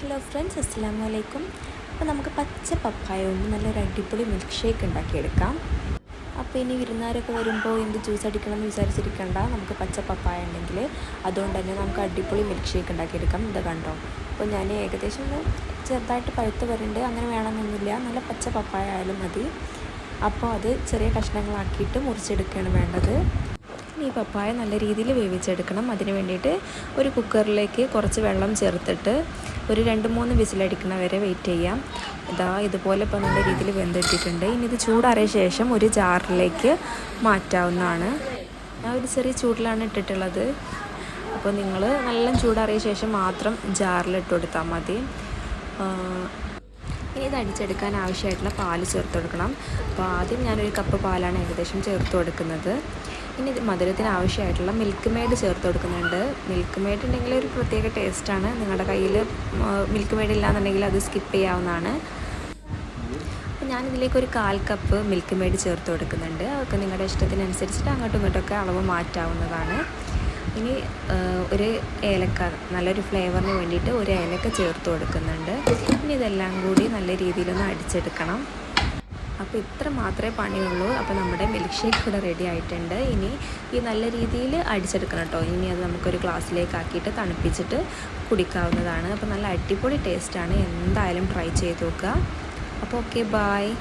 Hello friends, അസ്സലാമു അലൈക്കും. അപ്പോൾ നമുക്ക് പച്ച പപ്പായ കൊണ്ട് നല്ലൊരു അടിപൊളി മിൽക്ക് ഷേക്ക് ഉണ്ടാക്കിയെടുക്കാം. അപ്പോൾ ഇനി വിരുന്നുകാരൊക്കെ വരുമ്പോൾ എന്ത് ജ്യൂസ് അടിക്കണം എന്ന് വിചാരിച്ചിരിക്കണ്ട, നമുക്ക് പച്ച പപ്പായ ഉണ്ടെങ്കിൽ അതുകൊണ്ട് തന്നെ നമുക്ക് അടിപൊളി മിൽക്ക് ഷേക്ക് ഉണ്ടാക്കിയെടുക്കാം. ഇത് കണ്ടോ, അപ്പോൾ ഞാൻ ഏകദേശം ചെറുതായിട്ട് പഴുത്ത് വരുന്നുണ്ട്, അങ്ങനെ വേണമെന്നൊന്നുമില്ല, നല്ല പച്ച പപ്പായ ആയാലും മതി. അപ്പോൾ അത് ചെറിയ കഷ്ണങ്ങളാക്കിയിട്ട് മുറിച്ചെടുക്കുകയാണ് വേണ്ടത്. ഈ പപ്പായ നല്ല രീതിയിൽ വേവിച്ചെടുക്കണം. അതിന് വേണ്ടിയിട്ട് ഒരു കുക്കറിലേക്ക് കുറച്ച് വെള്ളം ചേർത്തിട്ട് ഒരു 2-3 വിസിലടിക്കണ വരെ വെയിറ്റ് ചെയ്യാം. ഇതുപോലെ ഇപ്പോൾ നല്ല രീതിയിൽ വെന്തിട്ടിട്ടുണ്ട്. ഇനി ഇത് ചൂടാറിയ ശേഷം ഒരു ജാറിലേക്ക് മാറ്റാവുന്നതാണ്. ഞാൻ ഒരു ചെറിയ ചൂടിലാണ് ഇട്ടിട്ടുള്ളത്. അപ്പോൾ നിങ്ങൾ നല്ല ചൂടാറിയ ശേഷം മാത്രം ജാറിലിട്ട് കൊടുത്താൽ മതി. ഇനി ഇത് അടിച്ചെടുക്കാൻ ആവശ്യമായിട്ടുള്ള പാല് ചേർത്ത് കൊടുക്കണം. അപ്പോൾ ആദ്യം ഞാനൊരു കപ്പ് പാലാണ് ഏകദേശം ചേർത്ത് കൊടുക്കുന്നത്. ഇനി മധുരത്തിന് ആവശ്യമായിട്ടുള്ള മിൽക്ക് മെയ്ഡ് ചേർത്ത് കൊടുക്കുന്നുണ്ട്. മിൽക്ക് മെയ്ഡ് ഉണ്ടെങ്കിൽ ഒരു പ്രത്യേക ടേസ്റ്റാണ്. നിങ്ങളുടെ കയ്യിൽ മിൽക്ക് മെയ്ഡ് ഇല്ലാന്നുണ്ടെങ്കിൽ അത് സ്കിപ്പ് ചെയ്യാവുന്നതാണ്. അപ്പോൾ ഞാനിതിലേക്ക് ഒരു 1/4 കപ്പ് മിൽക്ക് മെയ്ഡ് ചേർത്ത് കൊടുക്കുന്നുണ്ട്. അതൊക്കെ നിങ്ങളുടെ ഇഷ്ടത്തിനനുസരിച്ചിട്ട് അങ്ങോട്ടും ഇങ്ങോട്ടൊക്കെ അളവ് മാറ്റാവുന്നതാണ്. ഇനി ഒരു ഏലക്ക, നല്ലൊരു ഫ്ലേവറിന് വേണ്ടിയിട്ട് ഒരു ഏലക്ക ചേർത്ത് കൊടുക്കുന്നുണ്ട്. ഇനി ഇതെല്ലാം കൂടി നല്ല രീതിയിലൊന്ന് അടിച്ചെടുക്കണം. അപ്പോൾ ഇത്ര മാത്രമേ പണിയുള്ളൂ. അപ്പോൾ നമ്മുടെ മിൽക്ക് ഷേക്ക് ഇവിടെ റെഡി ആയിട്ടുണ്ട്. ഇനി ഈ നല്ല രീതിയിൽ അടിച്ചെടുക്കണം കേട്ടോ. ഇനി അത് നമുക്കൊരു ഗ്ലാസ്സിലേക്ക് ആക്കിയിട്ട് തണുപ്പിച്ചിട്ട് കുടിക്കാവുന്നതാണ്. അപ്പോൾ നല്ല അടിപൊളി ടേസ്റ്റാണ്. എന്തായാലും ട്രൈ ചെയ്ത് നോക്കുക. അപ്പോൾ ഓക്കെ, ബായ്.